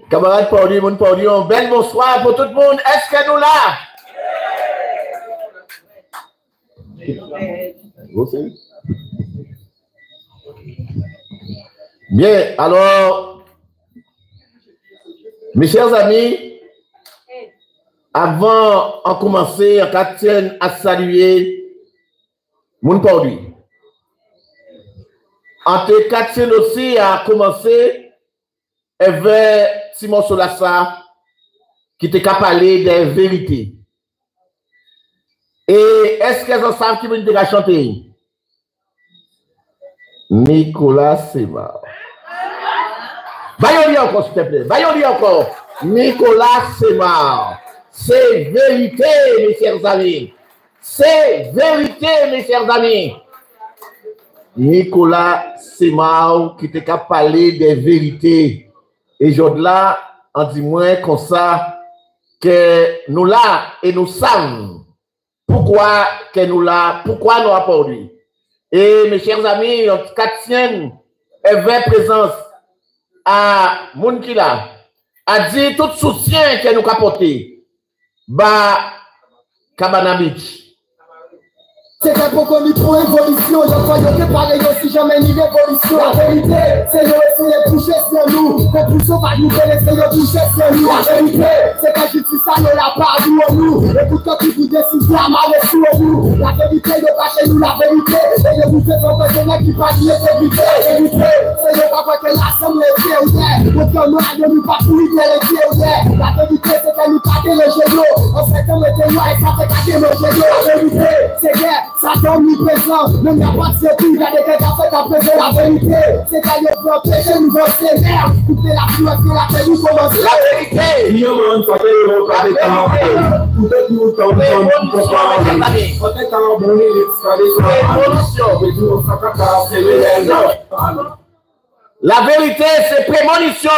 Camarades Pauli, mon Pauli, un bel bonsoir pour tout le monde. Est-ce que nous là? Bien, alors, mes chers amis, avant de commencer, on tient à saluer mon Pauli. En te tient aussi à commencer avec Simon Solassa qui t'a parlé des vérités. Et est-ce qu'elles en savent qui vont te chanter? Nicolas Semar. Bayon encore, s'il te plaît. Bayon encore. Nicolas Semar. C'est vérité, mes chers amis. C'est vérité, mes chers amis. Nicolas Semar qui t'a parlé des vérités. Et là, on dit moins comme ça que nous là et nous savons pourquoi que nous là, pourquoi nous avons produit. Et mes chers amis, en tout cas, tiennent avait présence à Monkila, a dit tout soutien que nous avons apporté. Bah, Cabana Beach. C'est un peu comme pour évolution, je crois que pareil aussi jamais ni révolution. La vérité, c'est de essayer de toucher sur nous. Que plus on va nous essayer de toucher sur nous. La vérité, c'est que justice ça ne l'a pas vu en nous. Écoute quand tu vous décides à marrer sur nous. La vérité, de cacher nous la vérité. Et de vous faire comprendre qui pas dire c'est vérité. La vérité, c'est de pas voir que l'assemblée est pieds ou terre. Pour que nous ne nous pas fouiller les pieds ou terre. La vérité, c'est que nous pas déloger l'eau. En fait, on était loin et ça fait qu'à déloger l'eau. La vérité, c'est que ça tombe présent, mais il n'y a pas de secours, il y a des gens qui ont fait la vérité. C'est qu'à y avoir péché, nous allons se faire. Couper la pluie, c'est la paix, nous commençons. La vérité! Il y a un peu de temps. Tout est tout le temps. La vérité, c'est prémonition.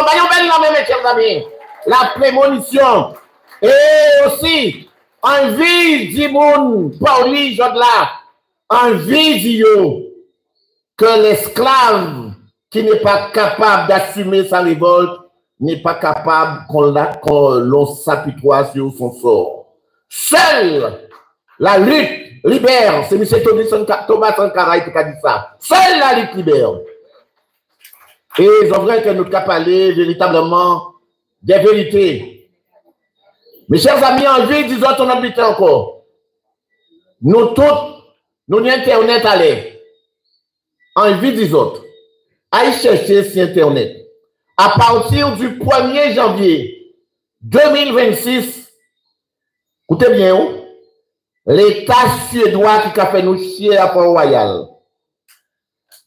Mes chers amis. La prémonition. Et aussi, envie du monde, Pauli, Jodla, envie du que l'esclave qui n'est pas capable d'assumer sa révolte n'est pas capable qu'on l'on s'apitoie sur son sort. Seule la lutte libère, c'est M. Thomas Sankara qui a dit ça. Seule la lutte libère. Et j'aimerais que nous parlions véritablement des vérités. Mes chers amis, en vie, disons ton habitant encore. Nous tous, nous n'y Internet allez. En vie, disons. Allez chercher sur Internet. À partir du 1er janvier 2026, écoutez bien, l'État suédois qui a fait nous chier à Port-Royal,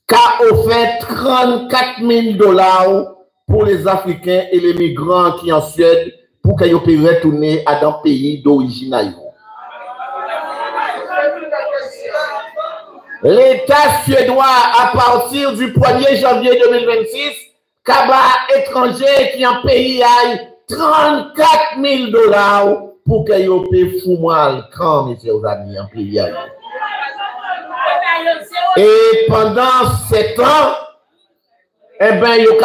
qui a offert 34 000 $ pour les Africains et les migrants qui en Suède pour qu'ils puissent retourner à dans pays d'origine. L'État suédois, à partir du 1er janvier 2026, Kaba étranger qui en pays aille 34 000 $ pour qu'ils puissent foutre quand, mes chers amis, en pays aille. Et pendant 7 ans, eh bien, ils ont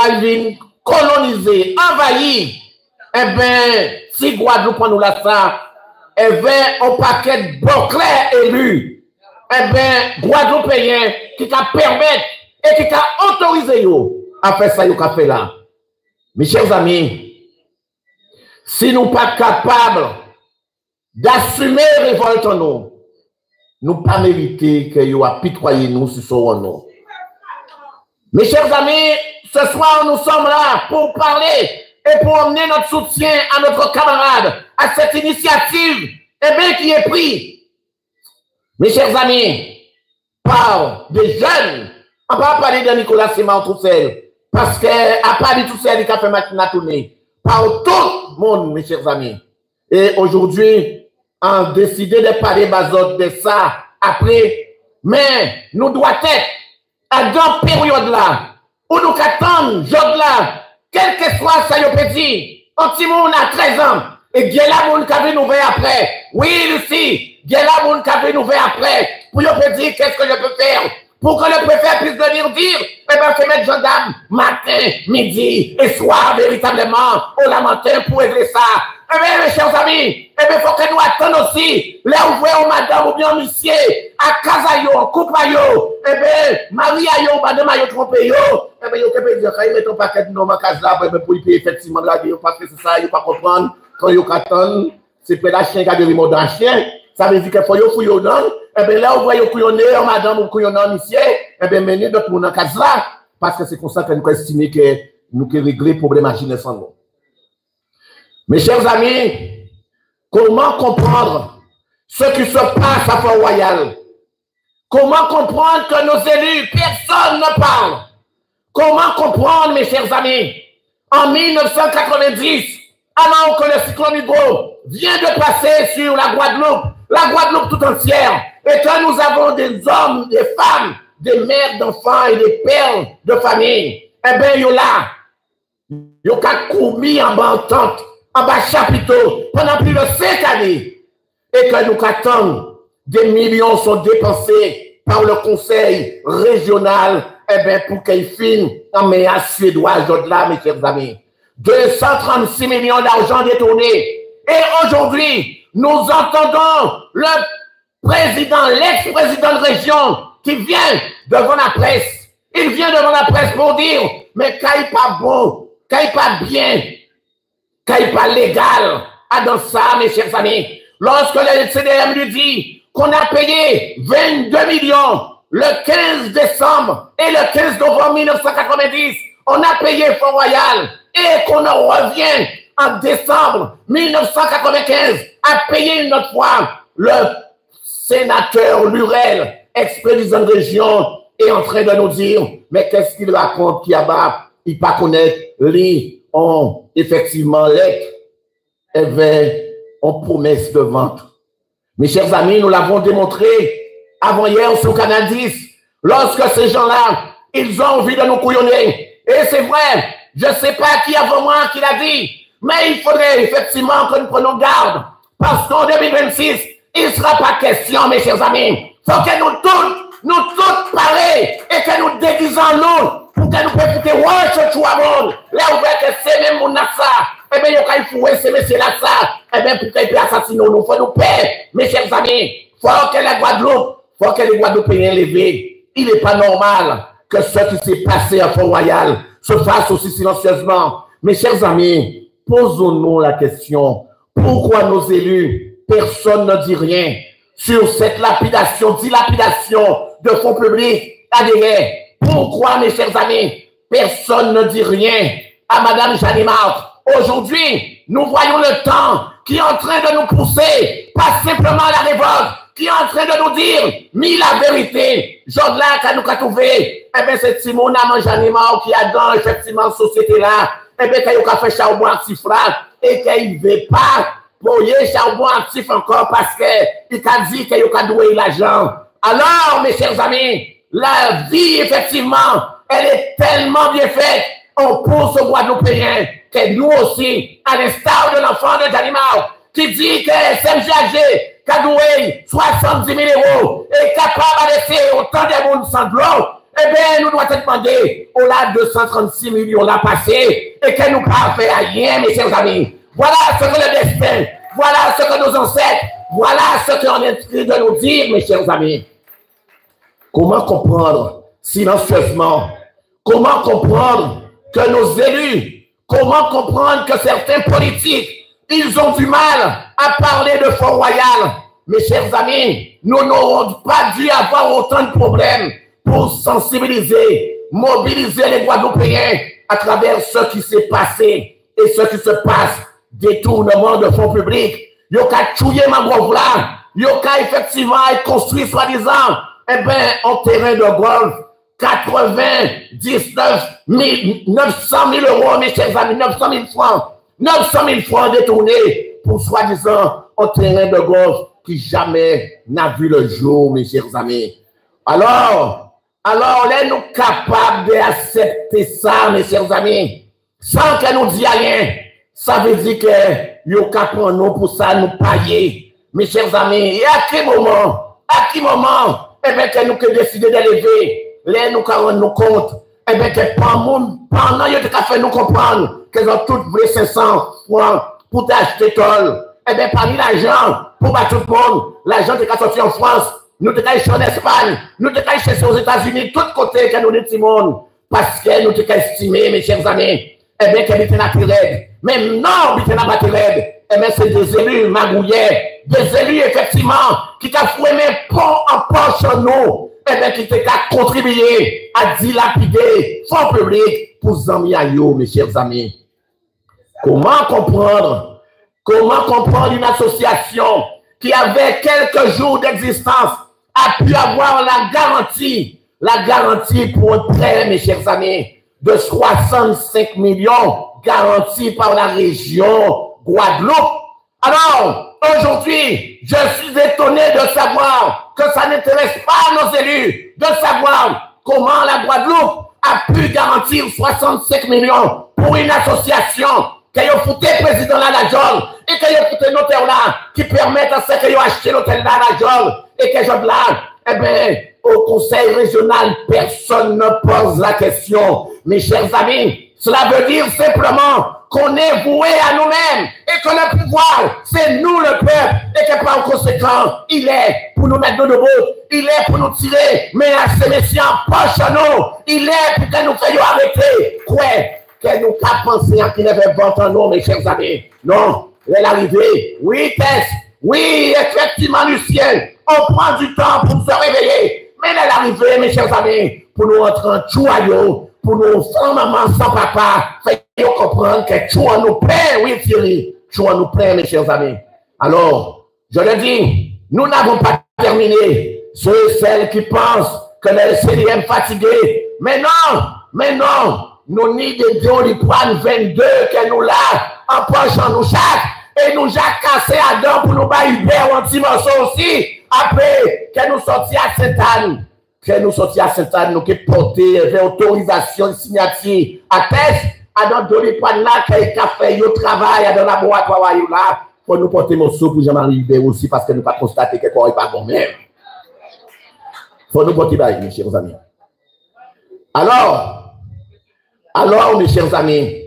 colonisé, envahi. Eh bien, si Guadeloupe nous l'a ça, eh bien, un paquet de Beauclerc élus, eh bien, Guadeloupéens qui t'a permettre et qui t'a autorisé à faire ça, qu'a fait là. Mes chers amis, si nous ne sommes pas capables d'assumer la révolte en nous, nous ne pas mériter que vous apitoyez nous sur ce nom. Mes chers amis, ce soir, nous sommes là pour parler et pour emmener notre soutien à notre camarade, à cette initiative qui est prise. Mes chers amis, par des jeunes, on ne va pas parler de Nicolas Semar tout seul, parce qu'à part de tout seul, il a fait machine à tourner. Par tout le monde, mes chers amis. Et aujourd'hui, on a décidé de parler de ça après, mais nous devons être à dans période là, où nous attendons, là, quel que soit ça, yo petit, un petit monde à 13 ans, et il y a la monde qui a nous voir après. Oui, Lucie, il y a la monde qui a nous voir après, pour yo petit, qu'est-ce que je peux faire pour que le préfet puisse venir dire, eh bien, c'est mettre gendarme matin, midi et soir, véritablement, au Lamentin pour régler ça. Eh bien, mes chers amis, eh bien, il faut que nous attendions aussi, les ouvriers ou madame ou bien monsieur, à Kazayo, Koupayo, eh bien, Marie-Ayo, madame Ayo, Trompeyo, eh bien, vous pouvez dire, quand ils mettent un paquet de noms dans la case là, pour y payer effectivement de la vie, parce que c'est ça, ils ne peuvent pas comprendre, quand ils attendent, c'est pas la chien qui a des remots d'un chien, ça veut dire qu'il faut y fouiller au nom, eh bien, là, vous voyez, couillonner, madame ou couillonner, monsieur, eh bien, mener notre monde dans la case là, parce que c'est comme ça que nous estimons que nous pouvons régler le problème à Ginès sans nous. Mes chers amis, comment comprendre ce qui se passe à Fort-Royal? Comment comprendre que nos élus, personne ne parle? Comment comprendre, mes chers amis, en 1990, alors que le cyclone Hugo vient de passer sur la Guadeloupe tout entière, et que nous avons des hommes, des femmes, des mères d'enfants et des pères de famille, eh bien, ils sont là, ils ont commis en bas entente, en bas chapiteau, pendant plus de 5 années, et que nous attendons, des millions sont dépensés par le conseil régional, eh bien, pour qu'ils finissent en meilleur suédoise de-là, mes chers amis. 236 millions d'argent détournés. Et aujourd'hui, nous entendons le président, l'ex-président de région, qui vient devant la presse. Il vient devant la presse pour dire, mais qu'il n'est pas bon, qu'il n'est pas bien, qu'il n'est pas légal à dans ça, mes chers amis. Lorsque le CDM lui dit qu'on a payé 22 millions le 15 décembre et le 15 novembre 1990, on a payé Fort-Royal et qu'on en revient en décembre 1995 à payer une autre fois, le sénateur Lurel, ex-président de région, est en train de nous dire, mais qu'est-ce qu'il raconte qui a-bas, il ne connaît pas, lui, on effectivement lettre, et bien, on promesse de vente. Mes chers amis, nous l'avons démontré avant-hier sur Canal 10, lorsque ces gens-là, ils ont envie de nous couillonner. Et c'est vrai, je ne sais pas qui avant moi qui l'a dit, mais il faudrait effectivement que nous prenions garde, parce qu'en 2026, il ne sera pas question, mes chers amis, il faut que nous tous pareils et que nous déguisons nous, pour que nous puissions écouter ouais, tout le monde, là où que c'est même mon ça, eh bien, il faut fouer ces messieurs-là ça, eh bien, pour qu'ils puissent assassiner nous, il faut nous payer, mes chers amis, il faut que les Guadeloupéens levés, il n'est pas normal que ce qui s'est passé à Fort-Royal se fasse aussi silencieusement. Mes chers amis, posons-nous la question, pourquoi nos élus, personne ne dit rien sur cette dilapidation de fonds publics adhérés? Pourquoi, mes chers amis, personne ne dit rien à Mme Jeannie Marthe? Aujourd'hui, nous voyons le temps qui est en train de nous pousser, pas simplement à la révolte, qui est en train de nous dire, mais la vérité, Jodelin, quand nous avons trouvé, eh bien, c'est Simon Jeannie Marthe qui a dans effectivement la société-là, eh bien, quand il a fait charbon actif là, et qu'il ne veut pas payer charbon actif encore parce qu'il a dit qu'il a doué l'argent. Alors, mes chers amis, la vie, effectivement, elle est tellement bien faite, on pousse aux Guadeloupéens, que nous aussi, à l'instar de l'enfant de Jeannie Marthe, qui dit que SMGAG, qui a doué 70 000 € est capable de laisser autant de monde sans de l'eau, eh bien, nous devons te demander, on a 236 millions là passé, et que nous ne pouvons faire rien, mes chers amis. Voilà ce que le destin, voilà ce que nos ancêtres, voilà ce qu'on est en train de nous dire, mes chers amis. Comment comprendre silencieusement, comment comprendre que nos élus, comment comprendre que certains politiques, ils ont du mal à parler de Fort-Royal. Mes chers amis, nous n'aurons pas dû avoir autant de problèmes pour sensibiliser, mobiliser les Guadeloupéens à travers ce qui s'est passé et ce qui se passe, détournement de fonds publics. Yo ka chouye mangrove là, yo ka effectivement construit soi-disant, eh bien, en terrain de golf, 900 000 €, mes chers amis, 900 000 francs. 900 000 francs détournés pour soi-disant un terrain de golf qui jamais n'a vu le jour, mes chers amis. Alors, on est nous capables d'accepter ça, mes chers amis, sans que nous disions rien. Ça veut dire que nous capons nous pour ça, nous payer. Mes chers amis, et à quel moment eh bien, que nous avons décidé d'élever, là, nous avons rendu compte, eh bien, que pendant nous avons fait nous comprendre qu'ils ont tous voulu 500 francs pour t'acheter tol. Eh bien, parmi l'argent, pour battre tout le monde, l'argent qui est sorti en France, nous avons acheté en Espagne, nous avons acheté aux États-Unis, tous côtés que nous dit tout le monde, parce que nous avons estimé, mes chers amis, eh bien, qu'il y a des mais non, il y a des eh bien, c'est des élus magouillés, des élus, effectivement, qui ont fouémé pont en poche en nous, eh bien, qui ont contribué à dilapider fonds publics pour Zami Ayo, mes chers amis. Comment comprendre une association qui avait quelques jours d'existence a pu avoir la garantie pour un prêt, mes chers amis, de 65 millions garantis par la région Guadeloupe. Alors, aujourd'hui, je suis étonné de savoir que ça n'intéresse pas nos élus, de savoir comment la Guadeloupe a pu garantir 65 millions pour une association qui a foutu président là la Jol et qui a foutu notaire là qui permettent à ceux qui ont acheté l'hôtel là la Jol et que je là, eh bien, au conseil régional, personne ne pose la question. Mes chers amis, cela veut dire simplement qu'on est voué à nous-mêmes et que le pouvoir, c'est nous le peuple et que par conséquent, il est pour nous mettre de debout, il est pour nous tirer, mais à ces messieurs en poche à nous, il est pour que nous fassions arrêter. Quoi? Que nous qu'à penser à qu'il avait 20 ans, non, mes chers amis. Non, elle est arrivée. Oui, Tess. Oui, effectivement, Lucien. On prend du temps pour se réveiller. Mais elle est arrivée, mes chers amis, pour nous rentrer en chouaillot, pour nous sans maman, sans papa. Faites comprendre que chouan nous plaît, oui, Thierry. Chouan nous plaît, mes chers amis. Alors, je le dis, nous n'avons pas terminé. Ceux et celles qui pensent que le CDM fatigué. Mais non. Nous n'y devions lui prendre 22 que nous là, en poche en nous chaque, et nous j'ai cassé à dents pour nous bailler un petit morceau aussi, après que nous sortions à Sainte-Anne. Nous qui porté autorisation, signature, à test, à dans les prendre là, qui a fait au travail, à dans la laboratoire là, pour nous porter morceau pour Jean-Marie Hubert aussi, parce que nous pas constater que quoi n'est pas bon même. Faut nous porter bailler, mes chers amis. Alors, mes chers amis,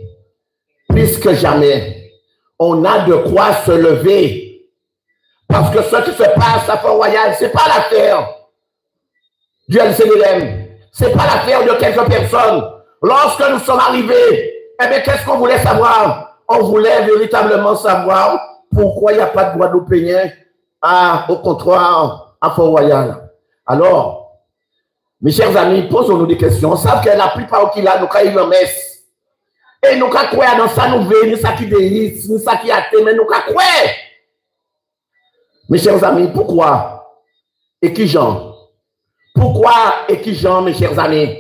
plus que jamais, on a de quoi se lever. Parce que ce qui se passe à Fort-Royal, ce n'est pas l'affaire du LCDM. Ce n'est pas l'affaire de quelques personnes. Lorsque nous sommes arrivés, eh bien, qu'est-ce qu'on voulait savoir? On voulait véritablement savoir pourquoi il n'y a pas de Guadeloupéens au comptoir à Fort-Royal. Alors, mes chers amis, posons-nous des questions. On sait que la plupart qui là, nous avons une messe. Et nous avons quoi dans ça, nous venons, ni ça qui déhisse, ni ça qui a été, mais nous avons quoi? Mes chers amis, pourquoi? Et qui Jean? Pourquoi et qui Jean, mes chers amis?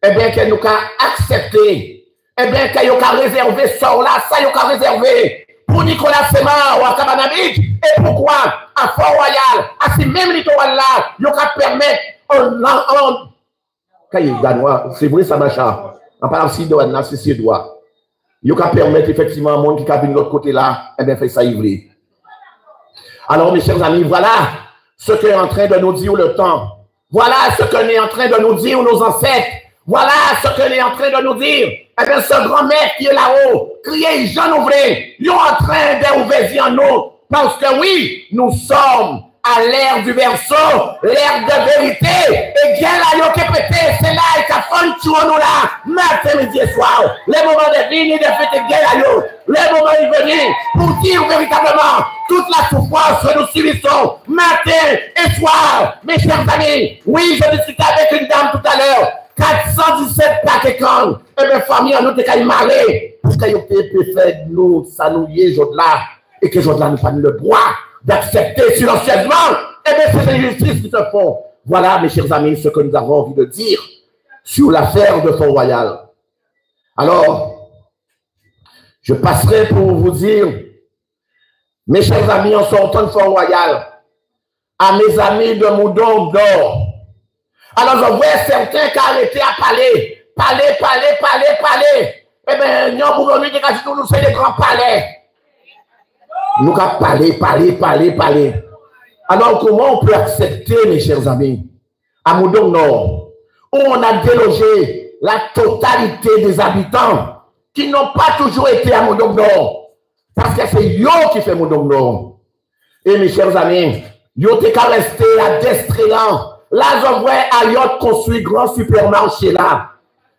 Eh bien, que nous avons accepté. Eh bien, que nous avons réservé ça là, ça nous avons réservé pour Nicolas Semar ou à Cabanabit. Et pourquoi? À Fort-Royal, à ces mêmes littorales là, nous avons permettre. C'est vrai, ça marche. En parlant de douane, c'est suédois. Il peut permettre effectivement à un monde qui vient de l'autre côté là, et bien, fait ça ivrer. Alors, mes chers amis, voilà ce qu'est en train de nous dire le temps. Voilà ce qu'est en train de nous dire nos ancêtres. Voilà ce qu'est en train de nous dire. Eh bien, ce grand maître qui est là-haut, crier Jean Ouvré, ils sont en train d'ouvrir en nous. Parce que oui, nous sommes à l'ère du verso, l'ère de vérité, et bien là, il y a pété, c'est là, et qu'à fond, tu nous là, matin, midi et soir, les moments de venir, de fêter bien là, les moments de venir, pour dire véritablement, toute la souffrance que nous subissons, matin et soir, mes chers amis, oui, je discutais avec une dame tout à l'heure, 417 paquets, et mes familles, nous, t'es qu'à y marrer, pour que vous puissiez faire nous, ça nous y est, là, et que là, nous pas le bois, d'accepter silencieusement, et bien c'est l'injustice qui se font. Voilà, mes chers amis, ce que nous avons envie de dire sur l'affaire de Fort-Royal. Alors, je passerai pour vous dire, mes chers amis, en sortant de Fort-Royal, à mes amis de Moudon d'Or. Alors, je vois certains qui arrêtaient à parler. Eh bien, nous, pour nous, c'est des grands palais. Nous avons parlé. Alors, comment on peut accepter, mes chers amis, à Moudong Nord, où on a délogé la totalité des habitants qui n'ont pas toujours été à Moudong Nord. Parce que c'est yo qui fait Moudong Nord. Et mes chers amis, yo t'es qu'à rester à Destrélan. Là, je vois à yo construit grand supermarché là.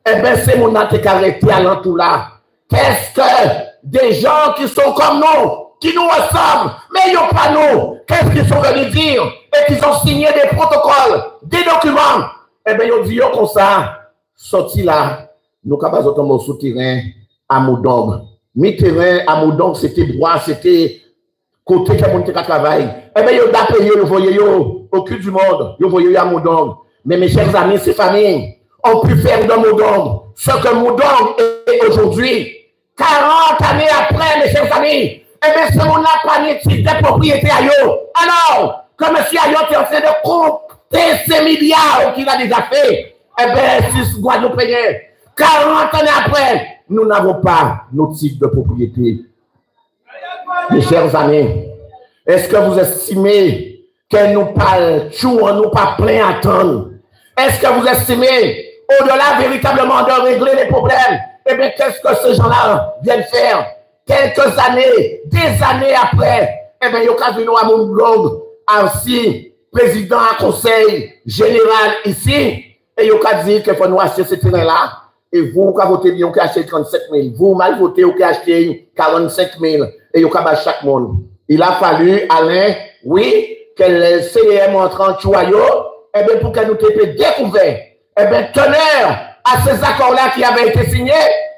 Eh bien, c'est mon t'es qu'à rester à l'entour là. Qu'est-ce que des gens qui sont comme nous, qui nous ressemblent, mais ils pas nous, qu'est-ce qu'ils sont venus dire? Et qu'ils ont signé des protocoles, des documents. Eh bien, ils disent comme ça, sorti là, nous sommes au souterrain à Moudong. Mi-terrain à Moudong, c'était droit, c'était côté que mon travail. Eh bien, ils ont payé, ils voyaient au cul du monde, ils voyaient à Moudong. Mais mes chers amis, ces familles ont pu faire de Moudong ce que Moudong est aujourd'hui. 40 années après, mes chers amis, eh bien, ce monde n'a pas de titre de propriété à yo. Alors, comme M. Ayotte est en train de compter ces milliards qu'il a déjà fait, eh bien, 6 Guadeloupéens, 40 années après, nous n'avons pas nos titres de propriété. Mes chers amis, est-ce que vous estimez qu'elle nous parle, on nous pas plein à attendre? Est-ce que vous estimez, au-delà véritablement de régler les problèmes, eh bien, qu'est-ce que ces gens-là viennent faire? Quelques années, des années après, eh bien, il y a à Moudong, ainsi, président à conseil général ici, et il y a dit qu'il faut nous acheter ce terrain-là, et vous, qui votez bien, vous achetez 37 000, vous, mal voté, vous achetez 45 000, et il y a chaque monde. Il a fallu, Alain, oui, que le CEM entre en Chouayo, eh bien, pour que nous ayons découvert, eh bien, teneur à ces accords-là qui avaient été signés,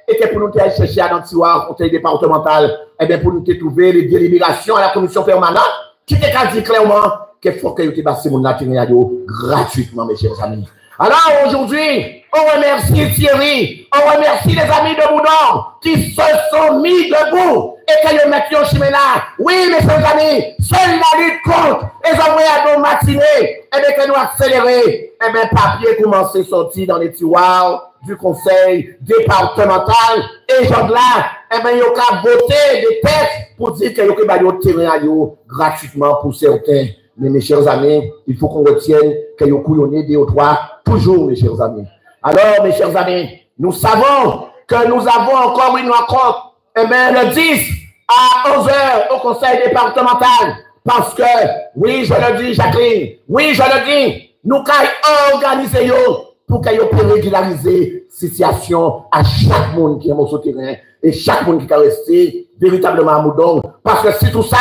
et que pour nous aller chercher à l'antiwar, conseil départemental, et bien pour nous trouver les délibérations à la commission permanente, qui t'a dit clairement qu'il faut que nous passions mon naturel gratuitement, mes chers amis. Alors aujourd'hui, on remercie Thierry, on remercie les amis de Moudong qui se sont mis debout et que nous mettions chemin là. Oui, mes chers amis, seule la lutte contre les envoyés à nos matinées, et bien que nous accélérer, et bien papier commence à sortir dans les tiroirs du conseil départemental et gens là, eh bien, ils ont voté des textes pour dire qu'ils ont terrain gratuitement pour certains. Mais mes chers amis, il faut qu'on retienne qu'ils ont couillonné des droits toujours, mes chers amis. Alors, mes chers amis, nous savons que nous avons encore une rencontre, eh bien, le 10 à 11 h au conseil départemental. Parce que, oui, je le dis, Jacqueline, oui, je le dis, nous avons organisé pour qu'ils puissent régulariser la situation à chaque monde qui est au terrain et chaque monde qui est resté véritablement à Moudong. Parce que c'est tout ça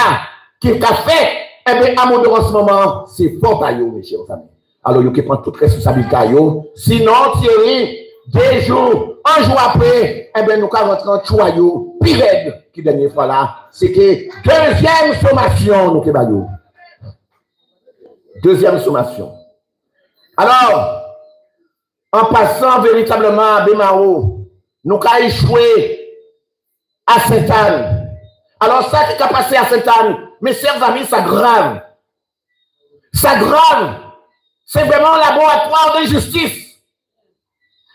qui est fait, eh bien, à Moudong en ce moment, c'est fort à eux, mes chers amis. Alors, il faut prendre toute responsabilité à eux. Sinon, Thierry, 2 jours, 1 jour après, eh bien, nous allons rentrer en Chouayo, pire qui dernière fois là, c'est que deuxième sommation, nous avons. Deuxième sommation. Alors, en passant véritablement à Bémaro, nous avons échoué à Sainte-Anne. Alors, ça qui a passé à Sainte-Anne, mes chers amis, c'est grave. C'est grave. C'est vraiment un laboratoire de justice.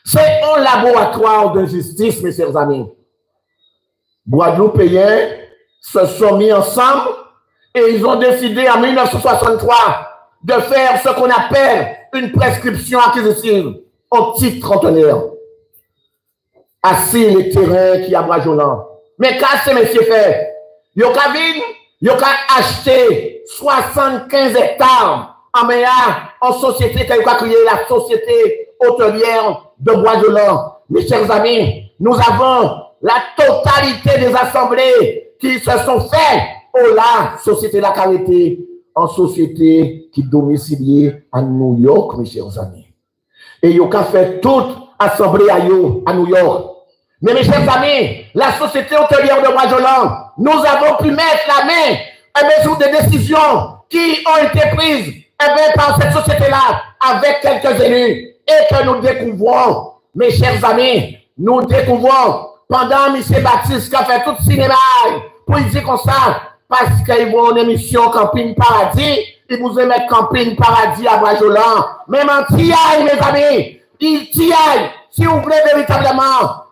C'est un laboratoire de justice, mes chers amis. Guadeloupéens se sont mis ensemble et ils ont décidé en 1963 de faire ce qu'on appelle une prescription acquisitive au titre trentenaire. Assis les terrains qui abrageonnent. Mais qu'est-ce que ces messieurs fait? Ils ont acheté 75 hectares en société qui a créé la société hôtelière de Bois-de-Lan. Mes chers amis, nous avons la totalité des assemblées qui se sont faites au la société La Carité en société qui domiciliée à New York, mes chers amis. Et ils ont fait toute assemblée à New York. Mais mes chers amis, la société hôtelière de Bois-de-Lan, nous avons pu mettre la main sur des décisions qui ont été prises par cette société-là avec quelques élus et que nous découvrons, mes chers amis, nous découvrons pendant M. Baptiste qui a fait tout le cinéma pour dire comme ça, parce qu'ils vont en émission Camping Paradis, ils vous mettre Camping Paradis à Bois-de-Lan. Même en tiaille, mes amis, il tiaille, si vous voulez véritablement,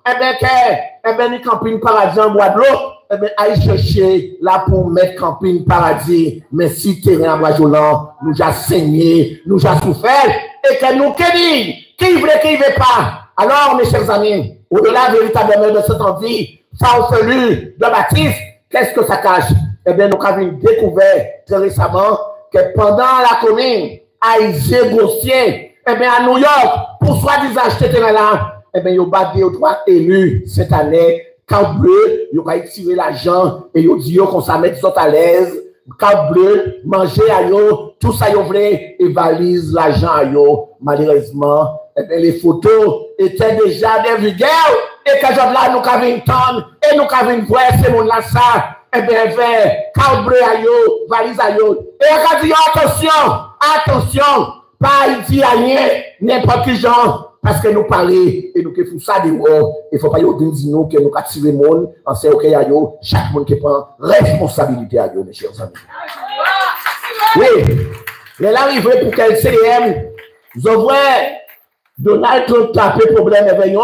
ni Camping Paradis en Guadeloupe, allez chercher là pour mettre Camping Paradis, mais si terrain à Bois-de-Lan, nous a saigné, nous a souffert, et et que nous qui veut, qui veut pas. Alors, mes chers amis, au-delà véritablement de cette envie farfelue de Baptiste, qu'est-ce que ça cache? Eh bien, nous avons découvert très récemment que pendant la commune, à Isée-Gossier, eh bien, à New York, pour soi-disant acheter là, eh bien, ils ont battu aux droits élus cette année. Carte bleue, ils ont tiré l'argent et ils ont dit qu'on s'en met à l'aise. Carte bleue, manger à eux, tout ça, ils voulaient et valise l'argent à eux. Malheureusement, eh bien, les photos étaient déjà des vulgaires et que là, nous avons une tonne et nous avons une voix, c'est mon là ça. Eh bien, carte bleue à eux, valise à eux. Et on a dit attention, pas ici à rien, n'importe qui genre. Parce que nous parlons et nous faisons ça de haut. Il ne faut pas dire nous que nous tirons le monde en ce que chaque monde qui prend responsabilité à nous, mes chers amis. Oui, mais là, il veut pour qu'elle CM, je vois Donald Trump taper problème avec nous.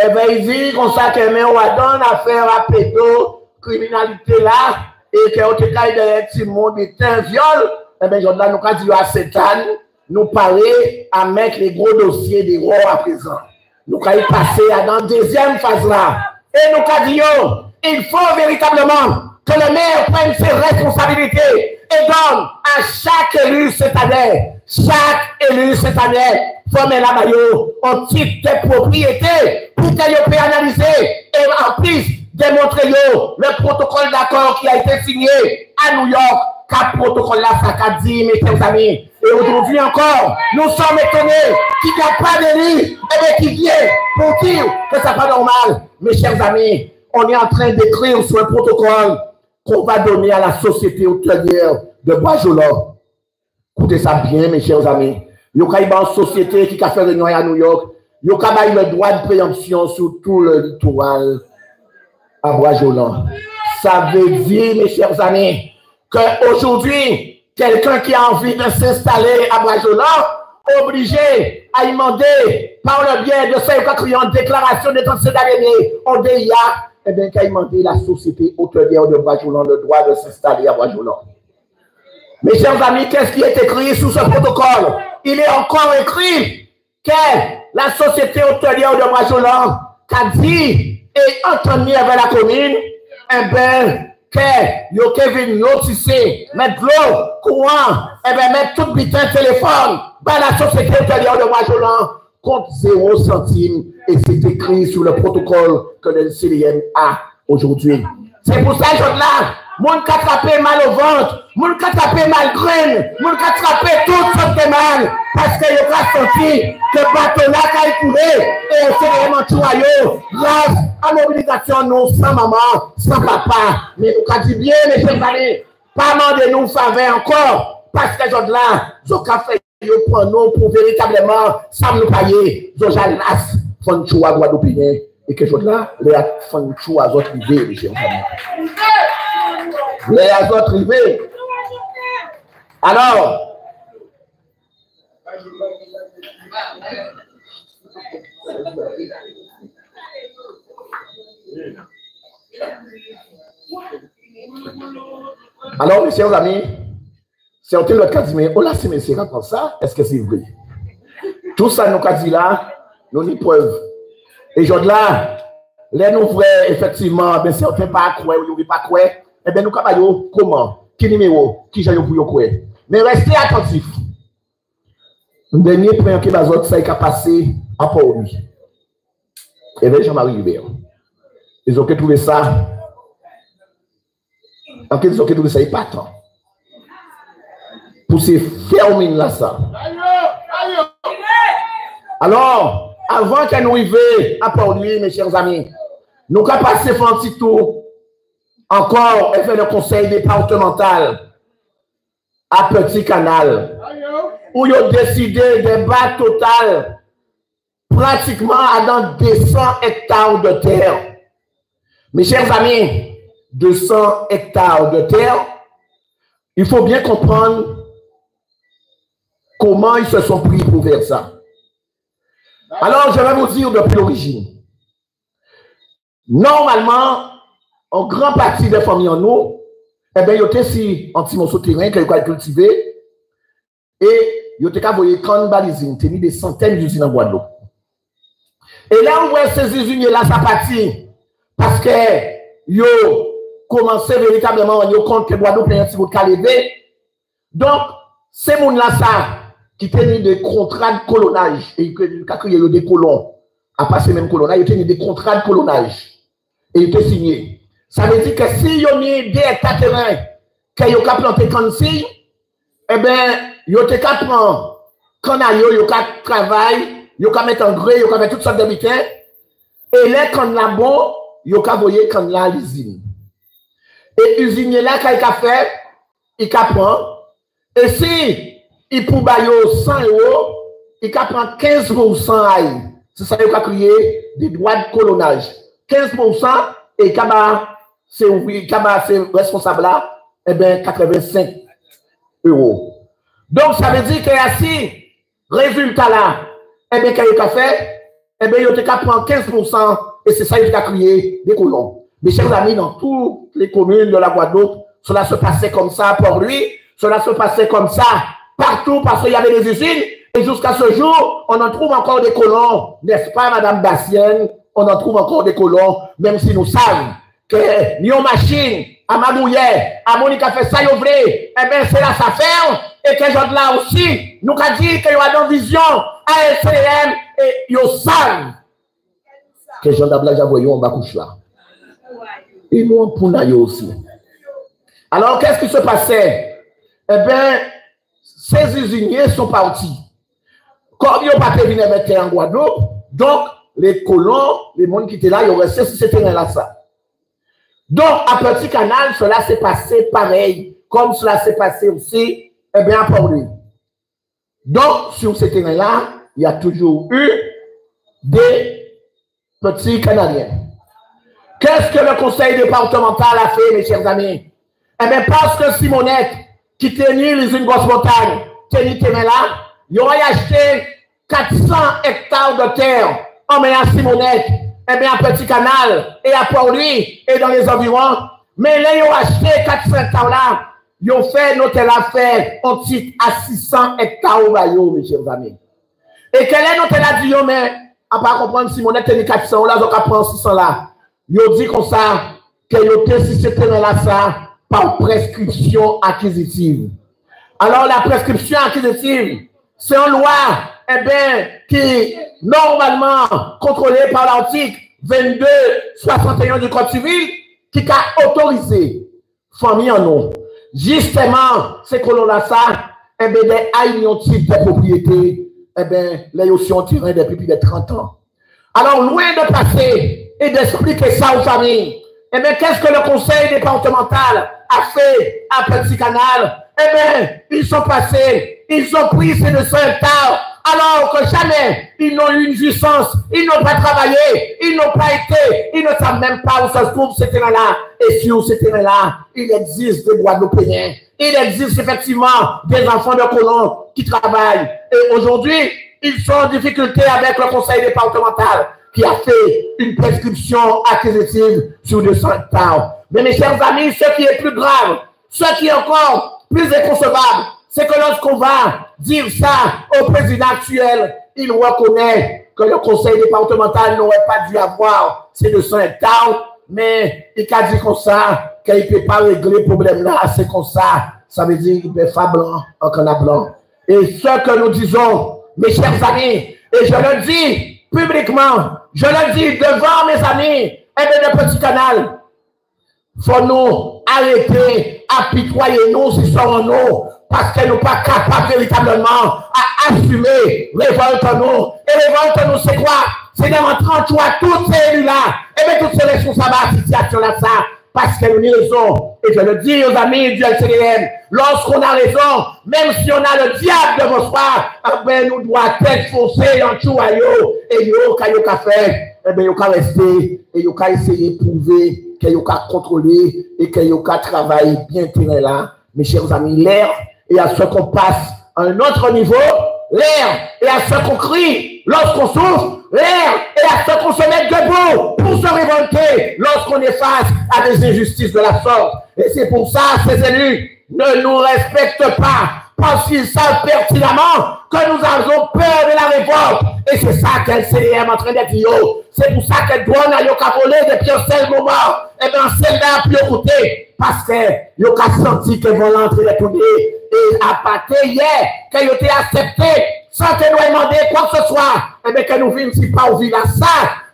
Et bien, il dit comme ça que mais on va donner affaire à pédocriminalité là et que on te caille de petit monde est un viol. Et bien, là, nous avons dit à Satan. Nous parler à mettre les gros dossiers des rois à présent. Nous allons passer dans la deuxième phase là. Et nous allons dire, il faut véritablement que le maire prenne ses responsabilités et donne à chaque élu cette année, former la maillot en titre de propriété pour qu'elle puisse analyser et en plus démontrer le protocole d'accord qui a été signé à New York. Quatre protocoles là, ça a dit, mes chers amis. Et aujourd'hui encore, nous sommes étonnés qu'il n'y a pas d'élu, et qui vient pour dire que ça n'est pas normal. Mes chers amis, on est en train d'écrire sur un protocole qu'on va donner à la société hôtelière de Bois-Jolan. Écoutez ça bien, mes chers amis. Il y a une société qui a fait réunion à New York. Il y a le droit de préemption sur tout le littoral à Bois-Jolan. Ça veut dire, mes chers amis, qu'aujourd'hui, quelqu'un qui a envie de s'installer à Bois-Jolan, obligé à y demander par le biais de ces quatrième déclaration d'intérêt d'année en DIA, eh bien, qu'à y demander la société hôtelière de Bois-Jolan le droit de s'installer à Bois-Jolan. Mes chers amis, qu'est-ce qui est écrit sous ce protocole? Il est encore écrit que la société hôtelière de Bois-Jolan a dit et entendu avec la commune, eh bien, que yo Kevin notifié mettre l'eau courant et bien mettre tout butin téléphone dans la société hôtelière de Bois-Jolan contre 0 centime et c'est écrit sur le protocole que le CDM a aujourd'hui. C'est pour ça que là, mon qui attrapé mal au ventre, mon qui attrapé mal graine, mon qui attrapé toutes sortes de mal parce que yo a senti que le bateau là a coulé et le CDM en tout grâce à mobilisation, non, sans maman, sans papa. Mais nous avons dit bien, mes chers amis, pas demander nous faveur encore, parce que je là, je fait pour nous, pour véritablement, ça nous payer, je las, font chou à Guadeloupe, et que je là, les font chou à d'autres rivés, mes chers amis. Les autres rivés. Alors, alors, mes chers amis, certains l'autre cas disent, mais oh là, c'est monsieur comme ça, est-ce que c'est vrai? Tout ça, nous dit là, nous n'y preuve. Et je là, les nous vrais, effectivement, ben certains pas croire, ou ne pas croire, eh bien, nous capable comment? Qui numéro? Qui j'ai pour croire? Mais restez attentifs. Le dernier point que les autres, ça a passé à Port-Louis. Et bien, Jean-Marie Hubert. Ils ont trouvé ça. En quelque sorte, ils ont trouvé ça épatant. Pour se fermer là, ça. Alors, avant que nous arrivions à Port-Louis, mes chers amis, nous avons passé un petit tour encore et fait le conseil départemental à Petit Canal, où ils ont décidé de battre total pratiquement à dans 200 hectares de terre. Mes chers amis, 200 hectares de terre, il faut bien comprendre comment ils se sont pris pour faire ça. Alors, je vais vous dire depuis l'origine. Normalement, en grande partie des familles en eau, eh bien, il y a aussi un petit morceau de terrain qu'ils ont cultivé et ils ont envoyé quand balisine, tenu des centaines d'usines en Guadeloupe. Et là, on voit ces usines-là, ça partit. Parce que, ils ont commencé véritablement à rendre compte que Guadeloupe est un petit peu calibré. Donc, ces gens-là, ça, qui tenaient des contrats de colonnage, et qui ont créé des colons, à passer même colonnage, ils ont tenu des contrats de colonnage. Et ils ont signé. Ça veut dire que si ils ont mis des hectares terrain, qu'ils ont planté 36, eh bien, ils ont prendre canaille, ils ont travailler, ils ont mettre en gré, ils ont mettre toutes sortes d'habitants. Et là, quand là bon, ils ont envoyé quand là l'usine. Et l'usine là, quand il a fait, il prend. Et si il peut bailler 100 €, il prend 15%. C'est ça qu'il a créé des droits de colonnage. 15% et c'est responsable là, eh bien, 85 €. Donc, ça veut dire qu'il y a si résultat là, eh bien, quand il a fait, eh bien, il a prendre 15% et c'est ça qu'il a créé des colons. Mes chers amis, dans toutes les communes de la Guadeloupe, cela se passait comme ça pour lui, cela se passait comme ça partout parce qu'il y avait des usines et jusqu'à ce jour, on en trouve encore des colons, n'est-ce pas, Madame Bastienne? On en trouve encore des colons, même si nous savons que nos machines, à Mabouillet, à Monique a fait ça, il vrai, eh bien, c'est là sa ferme, et que gens là aussi, nous avons dit qu'il y a une vision à LCM, et ils savent que gens d'Ablaja voyons en bas couche là. Et nous, on pour aussi. Alors, qu'est-ce qui se passait? Eh bien, ces usiniers sont partis. Comme ils n'ont pas pu venir mettre en Guadeloupe, donc, les colons, les gens qui étaient là, ils ont resté sur ce terrain-là, ça. Donc, à Petit Canal, cela s'est passé pareil, comme cela s'est passé aussi, eh bien, pour lui. Donc, sur ce terrain-là, il y a toujours eu des petits Canadiens. Qu'est-ce que le conseil départemental a fait, mes chers amis? Eh bien, parce que Simonette, qui tenait l'usine Grosse-Montagne, tenait ce terrain-là, ils ont acheté 400 hectares de terre en mettant Simonette, eh bien, à Petit Canal et à Port-Louis et dans les environs. Mais là, ils ont acheté 400 hectares là. Ils ont fait notre affaire en titre à 600 hectares au Bayo, mes chers amis. Et quel est notre affaire dit, mais à part comprendre Simonette tenait 400 là, donc à prendre 600 là. Ils ont dit comme ça, qu'ils ont testé ce terrain-là, ça, par prescription acquisitive. Alors, la prescription acquisitive, c'est une loi, eh bien, qui normalement contrôlée par l'article 22-61 du Code civil, qui a autorisé, famille en nom, justement, ces colons-là, ça, eh bien, des aïgnons-types de propriété, eh bien, les aussi ont tiré depuis plus de 30 ans. Alors, loin de passer et d'expliquer ça aux familles, eh bien, qu'est-ce que le conseil départemental a fait à Petit Canal? Eh bien, ils sont passés, ils ont pris ces 200 hectares, alors que jamais ils n'ont eu une jouissance, ils n'ont pas travaillé, ils n'ont pas été, ils ne savent même pas où ça se trouve ce terrain-là. Et sur ce terrain-là, il existe des Guadeloupéens, il existe effectivement des enfants de colons qui travaillent. Et aujourd'hui, ils sont en difficulté avec le conseil départemental qui a fait une prescription acquisitive sur 200 hectares. Mais mes chers amis, ce qui est plus grave, ce qui est encore plus inconcevable, c'est que lorsqu'on va dire ça au président actuel, il reconnaît que le conseil départemental n'aurait pas dû avoir ces 200 hectares, mais il a dit comme ça qu'il ne peut pas régler le problème-là, c'est comme ça. Ça veut dire qu'il peut faire blanc en canard blanc. Et ce que nous disons, mes chers amis, et je le dis publiquement, je le dis devant mes amis et de Petit Canal, faut nous arrêter, apitoyer nous si sommes nous, parce que nous ne sommes pas capables véritablement à assumer révolte-nous. Et révolte-nous, c'est quoi? C'est d'en rentrer à tous ces élus-là, et bien tous ces responsables à la situation-là, ça, parce que nous avons raison. Et je le dis aux amis du LCDM, lorsqu'on a raison, même si on a le diable de vos soirs, ben nous devons être foncés en chouaillot, et nous, quand nous avons fait, eh bien, nous avons resté, et nous avons essayé de prouver, que nous avons contrôlé, et que nous avons travaillé bien terrain là. Mes chers amis, l'air, et à ce qu'on passe à un autre niveau, l'air, et à ce qu'on crie lorsqu'on souffre, l'air, et à ce qu'on se mette debout pour se révolter lorsqu'on est face à des injustices de la sorte. Et c'est pour ça, ces élus ne nous respectent pas, parce qu'ils savent pertinemment que nous avons peur de la révolte. Et c'est ça qu'elle CDM en train d'être yo. C'est pour ça qu'elle doit aller au volé depuis un seul moment. Et bien, celle-là a pu écouter. Parce que yo a senti que vont l'entrer de tout et à partir hier, qu'elle a été acceptée sans que nous demander quoi que ce soit. Et bien, que nous vîmes si pas au village ça.